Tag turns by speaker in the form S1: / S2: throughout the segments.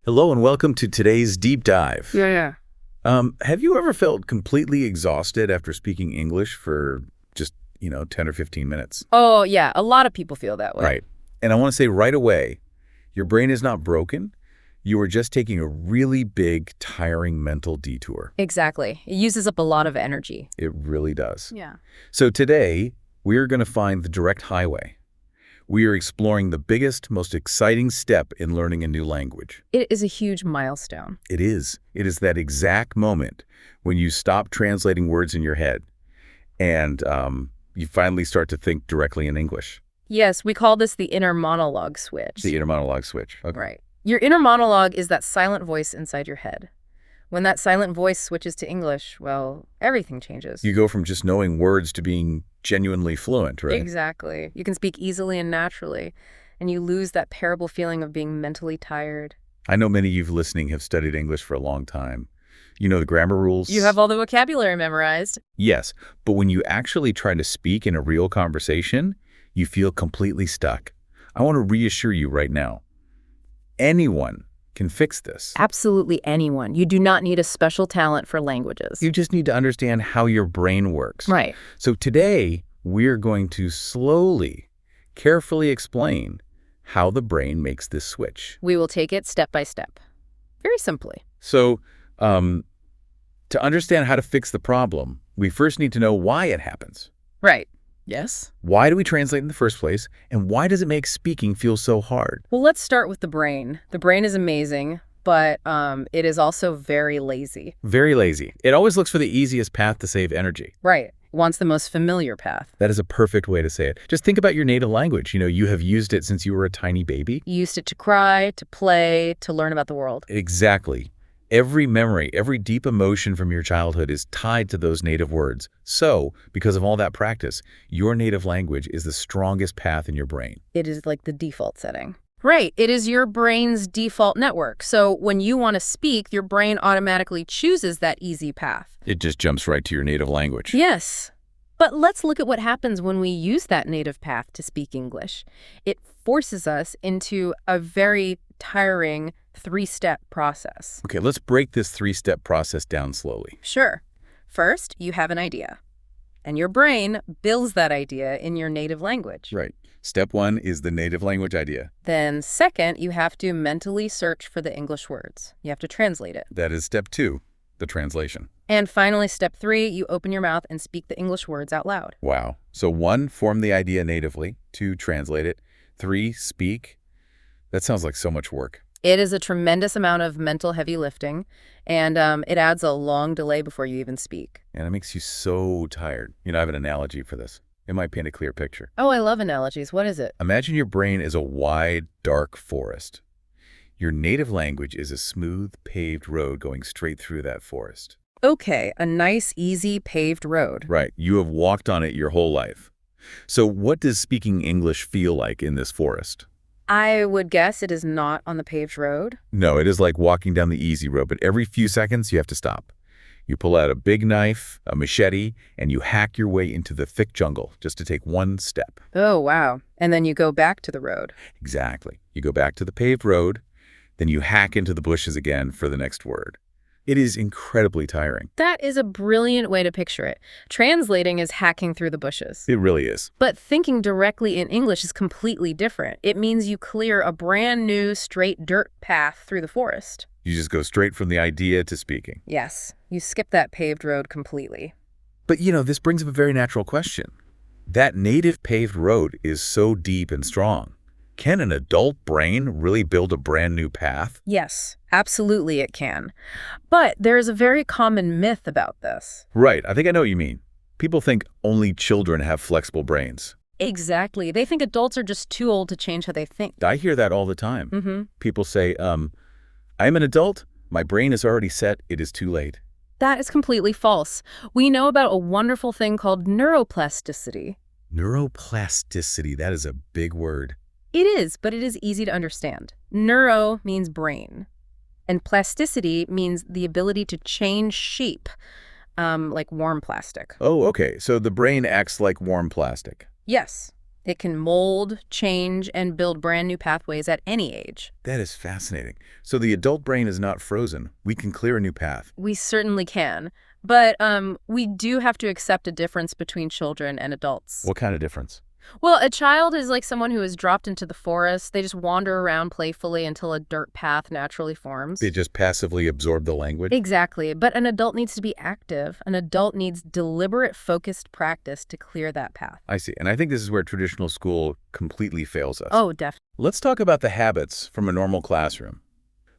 S1: Hello and welcome to today's deep dive.
S2: Yeah.
S1: Have you ever felt completely exhausted after speaking English for just, 10 or 15 minutes?
S2: Oh, yeah. A lot of people feel that way.
S1: Right. And I want to say right away, your brain is not broken. You are just taking a really big, tiring mental detour.
S2: Exactly. It uses up a lot of energy.
S1: It really does.
S2: Yeah.
S1: So today, we're going to find the direct highway. We are exploring the biggest, most exciting step in learning a new language.
S2: It is a huge milestone.
S1: It is. It is that exact moment when you stop translating words in your head and you finally start to think directly in English.
S2: Yes, we call this the inner monologue switch.
S1: The inner monologue switch. Okay.
S2: Right. Your inner monologue is that silent voice inside your head. When that silent voice switches to English, well, everything changes.
S1: You go from just knowing words to being genuinely fluent, right?
S2: Exactly. You can speak easily and naturally, and you lose that terrible feeling of being mentally tired.
S1: I know many of you listening have studied English for a long time. You know the grammar rules.
S2: You have all the vocabulary memorized.
S1: Yes, but when you actually try to speak in a real conversation, you feel completely stuck. I want to reassure you right now. Anyone can fix this.
S2: Absolutely anyone. You do not need a special talent for languages.
S1: You just need to understand how your brain works.
S2: Right.
S1: So today, we're going to slowly, carefully explain how the brain makes this switch.
S2: We will take it step by step. Very simply.
S1: So to understand how to fix the problem, we first need to know why it happens.
S2: Right. Yes?
S1: Why do we translate in the first place, and why does it make speaking feel so hard?
S2: Well, let's start with the brain. The brain is amazing, but it is also very lazy.
S1: Very lazy. It always looks for the easiest path to save energy.
S2: Right. It wants the most familiar path.
S1: That is a perfect way to say it. Just think about your native language. You have used it since you were a tiny baby.
S2: You used it to cry, to play, to learn about the world.
S1: Exactly. Every memory, every deep emotion from your childhood is tied to those native words. So, because of all that practice, your native language is the strongest path in your brain.
S2: It is like the default setting. Right. It is your brain's default network. So when you want to speak, your brain automatically chooses that easy path.
S1: It just jumps right to your native language.
S2: Yes. But let's look at what happens when we use that native path to speak English. It forces us into a very tiring three-step process.
S1: Okay, let's break this three-step process down slowly.
S2: Sure. First, you have an idea. And your brain builds that idea in your native language.
S1: Right. Step one is the native language idea.
S2: Then second, you have to mentally search for the English words. You have to translate it.
S1: That is step two, the translation.
S2: And finally, step three, you open your mouth and speak the English words out loud.
S1: Wow. So one, form the idea natively. Two, translate it. Three, speak. That sounds like so much work.
S2: It is a tremendous amount of mental heavy lifting, and it adds a long delay before you even speak.
S1: And it makes you so tired. I have an analogy for this. It might paint a clear picture.
S2: Oh, I love analogies. What is it?
S1: Imagine your brain is a wide, dark forest. Your native language is a smooth, paved road going straight through that forest.
S2: Okay, a nice, easy, paved road.
S1: Right. You have walked on it your whole life. So what does speaking English feel like in this forest?
S2: I would guess it is not on the paved road.
S1: No, it is like walking down the easy road, but every few seconds you have to stop. You pull out a big knife, a machete, and you hack your way into the thick jungle just to take one step.
S2: Oh, wow. And then you go back to the road.
S1: Exactly. You go back to the paved road, then you hack into the bushes again for the next word. It is incredibly tiring.
S2: That is a brilliant way to picture it. Translating is hacking through the bushes.
S1: It really is.
S2: But thinking directly in English is completely different. It means you clear a brand new straight dirt path through the forest.
S1: You just go straight from the idea to speaking.
S2: Yes, you skip that paved road completely.
S1: But this brings up a very natural question. That native paved road is so deep and strong. Can an adult brain really build a brand new path?
S2: Yes, absolutely it can. But there is a very common myth about this.
S1: Right. I think I know what you mean. People think only children have flexible brains.
S2: Exactly. They think adults are just too old to change how they think.
S1: I hear that all the time.
S2: Mm-hmm.
S1: People say, I'm an adult. My brain is already set. It is too late.
S2: That is completely false. We know about a wonderful thing called neuroplasticity.
S1: Neuroplasticity. That is a big word.
S2: It is, but it is easy to understand. Neuro means brain, and plasticity means the ability to change shape, like warm plastic.
S1: Oh, okay. So the brain acts like warm plastic.
S2: Yes, It can mold, change, and build brand new pathways at any age.
S1: That is fascinating. So the adult brain is not frozen. We can clear a new path.
S2: We certainly can. But we do have to accept a difference between children and adults.
S1: What kind of difference?
S2: Well, a child is like someone who is dropped into the forest. They just wander around playfully until a dirt path naturally forms.
S1: They just passively absorb the language?
S2: Exactly. But an adult needs to be active. An adult needs deliberate, focused practice to clear that path.
S1: I see. And I think this is where traditional school completely fails us.
S2: Oh, definitely.
S1: Let's talk about the habits from a normal classroom.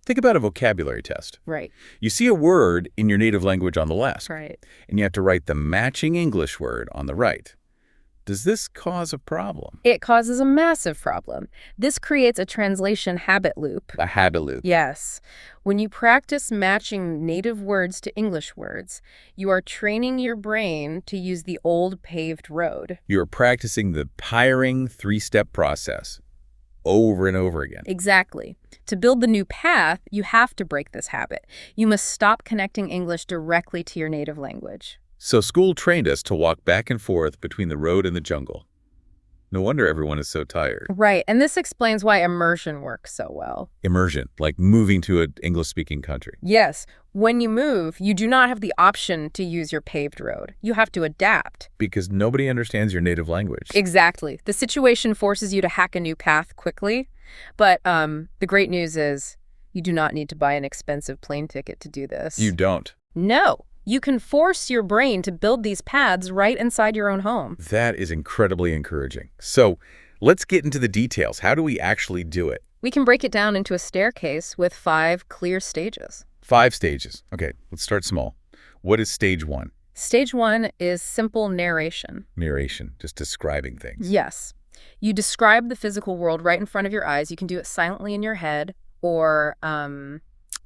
S1: Think about a vocabulary test.
S2: Right.
S1: You see a word in your native language on the left,
S2: Right.
S1: and you have to write the matching English word on the right. Does this cause a problem?
S2: It causes a massive problem. This creates a translation habit loop.
S1: A habit loop.
S2: Yes. When you practice matching native words to English words, you are training your brain to use the old paved road.
S1: You're practicing the tiring three-step process over and over again.
S2: Exactly. To build the new path, you have to break this habit. You must stop connecting English directly to your native language.
S1: So school trained us to walk back and forth between the road and the jungle. No wonder everyone is so tired.
S2: Right, and this explains why immersion works so well.
S1: Immersion, like moving to an English-speaking country.
S2: Yes, when you move, you do not have the option to use your paved road. You have to adapt.
S1: Because nobody understands your native language.
S2: Exactly. The situation forces you to hack a new path quickly, but the great news is you do not need to buy an expensive plane ticket to do this.
S1: You don't.
S2: No. You can force your brain to build these paths right inside your own home.
S1: That is incredibly encouraging. So let's get into the details. How do we actually do it?
S2: We can break it down into a staircase with 5 clear stages.
S1: 5 stages. Okay, let's start small. What is stage 1?
S2: Stage 1 is simple narration.
S1: Narration, just describing things.
S2: Yes. You describe the physical world right in front of your eyes. You can do it silently in your head or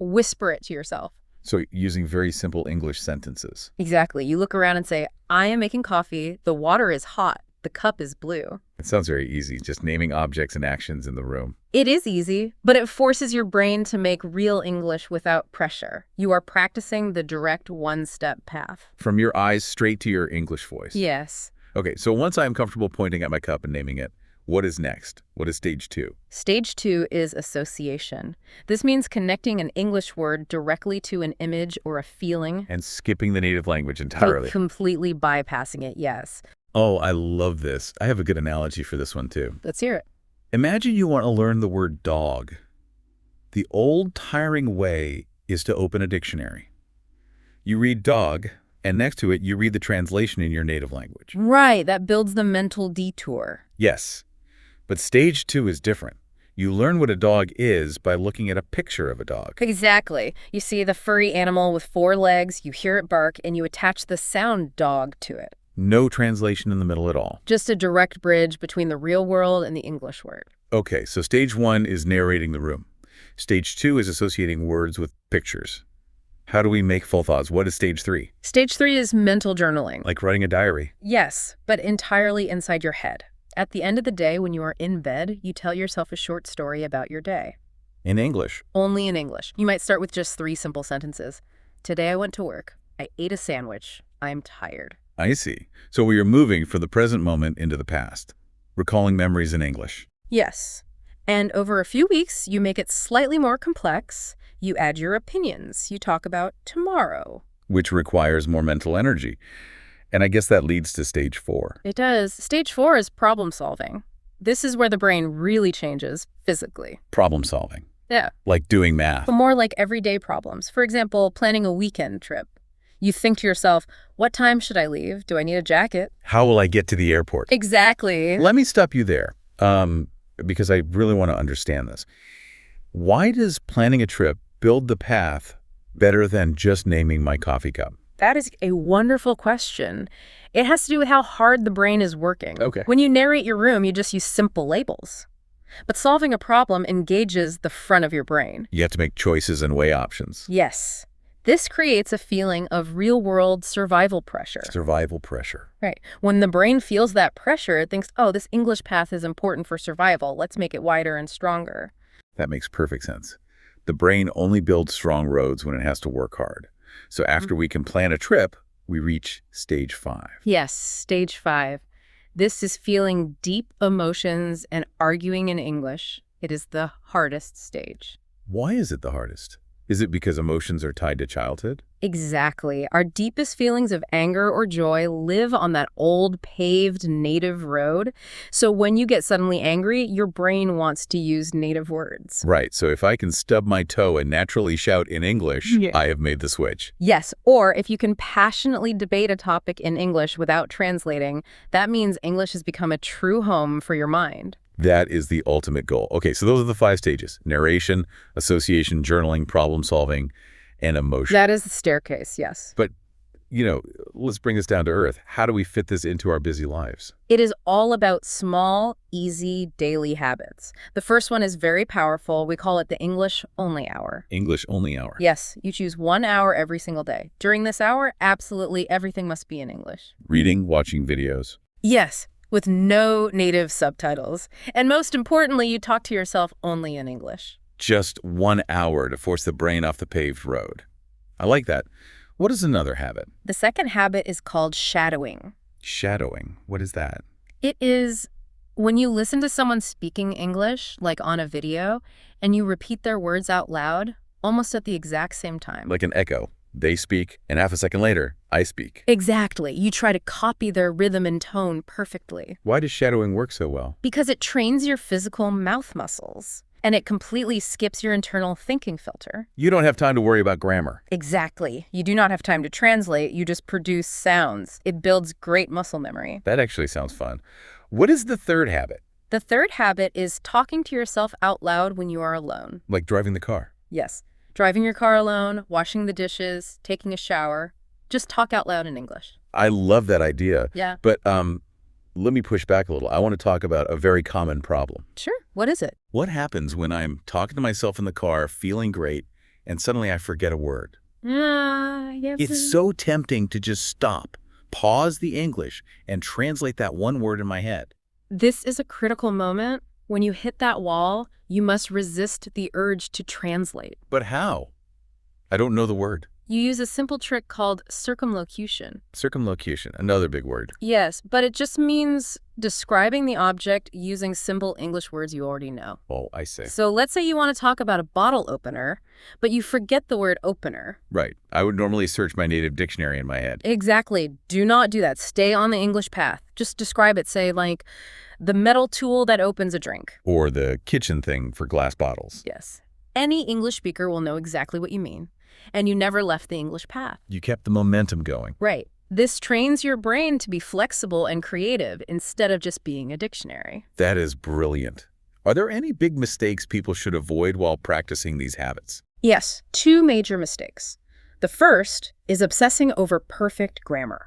S2: whisper it to yourself.
S1: So using very simple English sentences.
S2: Exactly. You look around and say, I am making coffee. The water is hot. The cup is blue.
S1: It sounds very easy, just naming objects and actions in the room.
S2: It is easy, but it forces your brain to make real English without pressure. You are practicing the direct one-step path.
S1: From your eyes straight to your English voice.
S2: Yes.
S1: Okay, so once I'm comfortable pointing at my cup and naming it, what is next? What is stage 2?
S2: Stage 2 is association. This means connecting an English word directly to an image or a feeling.
S1: And skipping the native language entirely.
S2: Completely bypassing it, yes.
S1: Oh, I love this. I have a good analogy for this one, too.
S2: Let's hear it.
S1: Imagine you want to learn the word dog. The old, tiring way is to open a dictionary. You read dog, and next to it, you read the translation in your native language.
S2: Right, that builds the mental detour.
S1: Yes. But stage 2 is different. You learn what a dog is by looking at a picture of a dog.
S2: Exactly. You see the furry animal with 4 legs, you hear it bark, and you attach the sound dog to it.
S1: No translation in the middle at all.
S2: Just a direct bridge between the real world and the English word.
S1: Okay, so stage 1 is narrating the room. Stage 2 is associating words with pictures. How do we make full thoughts? What is stage 3?
S2: Stage 3 is mental journaling.
S1: Like writing a diary.
S2: Yes, but entirely inside your head. At the end of the day, when you are in bed, you tell yourself a short story about your day.
S1: In English.
S2: Only in English. You might start with just 3 simple sentences. Today I went to work. I ate a sandwich. I'm tired.
S1: I see. So we are moving from the present moment into the past, recalling memories in English.
S2: Yes. And over a few weeks, you make it slightly more complex. You add your opinions. You talk about tomorrow.
S1: Which requires more mental energy. And I guess that leads to stage 4.
S2: It does. Stage 4 is problem solving. This is where the brain really changes physically.
S1: Problem solving.
S2: Yeah.
S1: Like doing math.
S2: But more like everyday problems. For example, planning a weekend trip. You think to yourself, what time should I leave? Do I need a jacket?
S1: How will I get to the airport?
S2: Exactly.
S1: Let me stop you there, because I really want to understand this. Why does planning a trip build the path better than just naming my coffee cup?
S2: That is a wonderful question. It has to do with how hard the brain is working.
S1: Okay.
S2: When you narrate your room, you just use simple labels. But solving a problem engages the front of your brain.
S1: You have to make choices and weigh options.
S2: Yes. This creates a feeling of real-world survival pressure.
S1: Survival pressure.
S2: Right. When the brain feels that pressure, it thinks, oh, this English path is important for survival. Let's make it wider and stronger.
S1: That makes perfect sense. The brain only builds strong roads when it has to work hard. So after we can plan a trip, we reach stage 5.
S2: Yes, stage 5. This is feeling deep emotions and arguing in English. It is the hardest stage.
S1: Why is it the hardest? Is it because emotions are tied to childhood?
S2: Exactly. Our deepest feelings of anger or joy live on that old paved native road. So when you get suddenly angry, your brain wants to use native words.
S1: Right, so if I can stub my toe and naturally shout in English,
S2: Yeah.
S1: I have made the switch.
S2: Yes, or if you can passionately debate a topic in English without translating, that means English has become a true home for your mind.
S1: That is the ultimate goal. Okay, so those are the 5 stages: narration, association, journaling, problem solving, and emotion.
S2: That is the staircase, yes.
S1: But, let's bring this down to earth. How do we fit this into our busy lives?
S2: It is all about small, easy, daily habits. The first one is very powerful. We call it the English only hour.
S1: English only hour.
S2: Yes, you choose 1 hour every single day. During this hour, absolutely everything must be in English.
S1: Reading, watching videos.
S2: Yes, with no native subtitles. And most importantly, you talk to yourself only in English.
S1: Just 1 hour to force the brain off the paved road. I like that. What is another habit?
S2: The second habit is called shadowing.
S1: Shadowing. What is that?
S2: It is when you listen to someone speaking English, like on a video, and you repeat their words out loud, almost at the exact same time.
S1: Like an echo. They speak, and half a second later, I speak.
S2: Exactly. You try to copy their rhythm and tone perfectly.
S1: Why does shadowing work so well?
S2: Because it trains your physical mouth muscles, and it completely skips your internal thinking filter.
S1: You don't have time to worry about grammar.
S2: Exactly. You do not have time to translate, you just produce sounds. It builds great muscle memory.
S1: That actually sounds fun. What is the third habit?
S2: The third habit is talking to yourself out loud when you are alone.
S1: Like driving the car.
S2: Yes. Driving your car alone, washing the dishes, taking a shower. Just talk out loud in English.
S1: I love that idea.
S2: Yeah.
S1: But let me push back a little. I want to talk about a very common problem.
S2: Sure. What is it?
S1: What happens when I'm talking to myself in the car, feeling great, and suddenly I forget a word?
S2: Yes.
S1: It's so tempting to just stop, pause the English, and translate that one word in my head.
S2: This is a critical moment. When you hit that wall, you must resist the urge to translate.
S1: But how? I don't know the word.
S2: You use a simple trick called circumlocution.
S1: Circumlocution, another big word.
S2: Yes, but it just means describing the object using simple English words you already know.
S1: Oh, I see.
S2: So let's say you want to talk about a bottle opener, but you forget the word opener.
S1: Right. I would normally search my native dictionary in my head.
S2: Exactly. Do not do that. Stay on the English path. Just describe it. Say, like, the metal tool that opens a drink.
S1: Or the kitchen thing for glass bottles.
S2: Yes. Any English speaker will know exactly what you mean. And you never left the English path.
S1: You kept the momentum going.
S2: Right. This trains your brain to be flexible and creative instead of just being a dictionary.
S1: That is brilliant. Are there any big mistakes people should avoid while practicing these habits?
S2: Yes, 2 major mistakes. The first is obsessing over perfect grammar.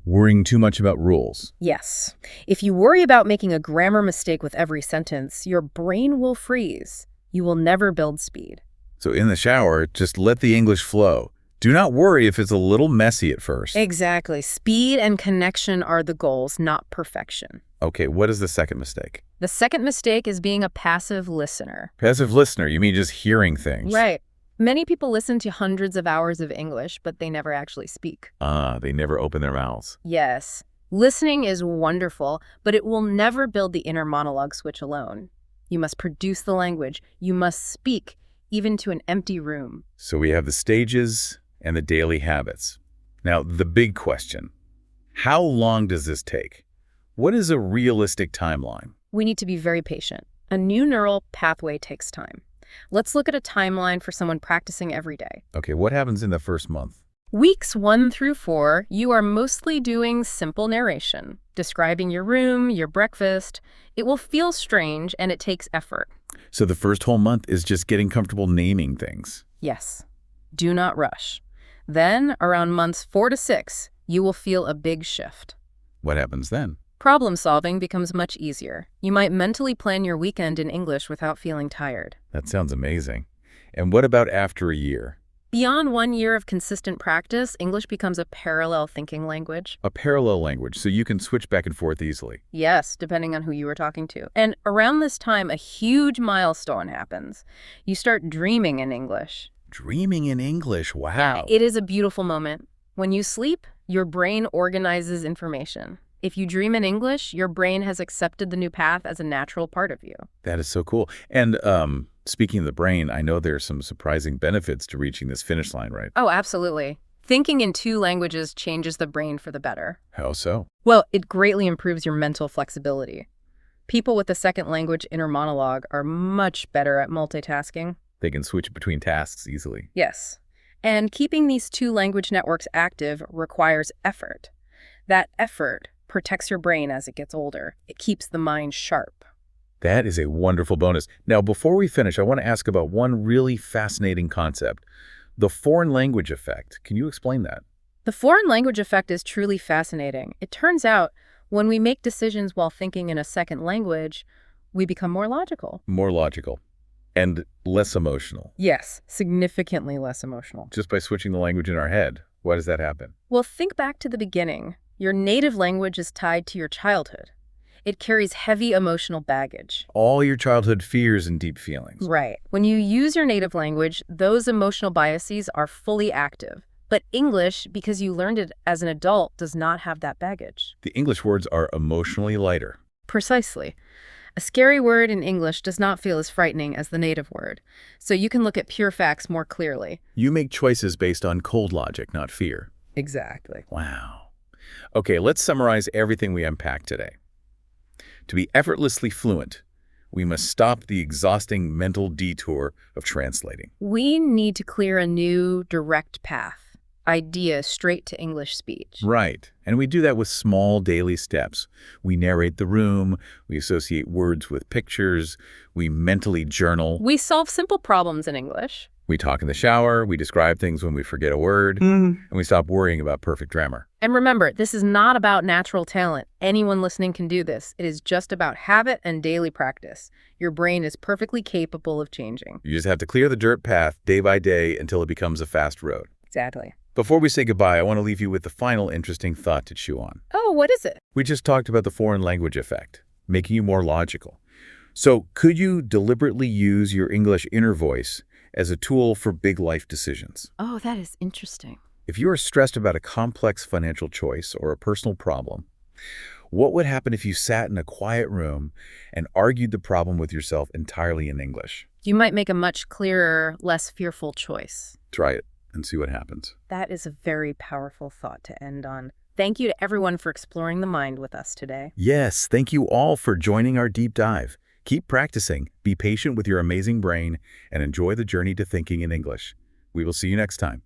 S1: Worrying too much about rules.
S2: Yes. If you worry about making a grammar mistake with every sentence, your brain will freeze. You will never build speed.
S1: So in the shower, just let the English flow. Do not worry if it's a little messy at first.
S2: Exactly. Speed and connection are the goals, not perfection.
S1: Okay, what is the second mistake?
S2: The second mistake is being a passive listener.
S1: Passive listener, you mean just hearing things?
S2: Right. Many people listen to hundreds of hours of English, but they never actually speak.
S1: They never open their mouths.
S2: Yes. Listening is wonderful, but it will never build the inner monologue switch alone. You must produce the language. You must speak, even to an empty room.
S1: So we have the stages and the daily habits. Now, the big question. How long does this take? What is a realistic timeline?
S2: We need to be very patient. A new neural pathway takes time. Let's look at a timeline for someone practicing every day.
S1: Okay, what happens in the first month?
S2: Weeks 1 through 4, you are mostly doing simple narration, describing your room, your breakfast. It will feel strange and it takes effort.
S1: So the first whole month is just getting comfortable naming things.
S2: Yes. Do not rush. Then, around months 4 to 6, you will feel a big shift.
S1: What happens then?
S2: Problem solving becomes much easier. You might mentally plan your weekend in English without feeling tired.
S1: That sounds amazing. And what about after a year?
S2: Beyond 1 year of consistent practice, English becomes a parallel thinking language.
S1: A parallel language, so you can switch back and forth easily.
S2: Yes, depending on who you are talking to. And around this time, a huge milestone happens. You start dreaming in English.
S1: Dreaming in English, wow.
S2: It is a beautiful moment. When you sleep, your brain organizes information. If you dream in English, your brain has accepted the new path as a natural part of you.
S1: That is so cool. And speaking of the brain, I know there are some surprising benefits to reaching this finish line, right?
S2: Oh, absolutely. Thinking in two languages changes the brain for the better.
S1: How so?
S2: Well, it greatly improves your mental flexibility. People with a second language inner monologue are much better at multitasking.
S1: They can switch between tasks easily.
S2: Yes. And keeping these two language networks active requires effort. That effort protects your brain as it gets older. It keeps the mind sharp.
S1: That is a wonderful bonus. Now, before we finish, I want to ask about one really fascinating concept, the foreign language effect. Can you explain that?
S2: The foreign language effect is truly fascinating. It turns out when we make decisions while thinking in a second language, we become more logical.
S1: More logical and less emotional.
S2: Yes, significantly less emotional.
S1: Just by switching the language in our head. Why does that happen?
S2: Well, think back to the beginning. Your native language is tied to your childhood. It carries heavy emotional baggage.
S1: All your childhood fears and deep feelings.
S2: Right. When you use your native language, those emotional biases are fully active. But English, because you learned it as an adult, does not have that baggage.
S1: The English words are emotionally lighter.
S2: Precisely. A scary word in English does not feel as frightening as the native word, so you can look at pure facts more clearly.
S1: You make choices based on cold logic, not fear.
S2: Exactly.
S1: Wow. Okay, let's summarize everything we unpacked today. To be effortlessly fluent, we must stop the exhausting mental detour of translating.
S2: We need to clear a new, direct path. Idea straight to English speech.
S1: Right. And we do that with small daily steps. We narrate the room, we associate words with pictures, we mentally journal.
S2: We solve simple problems in English.
S1: We talk in the shower, we describe things when we forget a word, and we stop worrying about perfect grammar.
S2: And remember, this is not about natural talent. Anyone listening can do this. It is just about habit and daily practice. Your brain is perfectly capable of changing.
S1: You just have to clear the dirt path day by day until it becomes a fast road.
S2: Exactly.
S1: Before we say goodbye, I want to leave you with the final interesting thought to chew on.
S2: Oh, what is it?
S1: We just talked about the foreign language effect, making you more logical. So could you deliberately use your English inner voice as a tool for big life decisions?
S2: Oh, that is interesting.
S1: If you are stressed about a complex financial choice or a personal problem, what would happen if you sat in a quiet room and argued the problem with yourself entirely in English?
S2: You might make a much clearer, less fearful choice.
S1: Try it and see what happens.
S2: That is a very powerful thought to end on. Thank you to everyone for exploring the mind with us today.
S1: Yes, thank you all for joining our deep dive. Keep practicing, be patient with your amazing brain, and enjoy the journey to thinking in English. We will see you next time.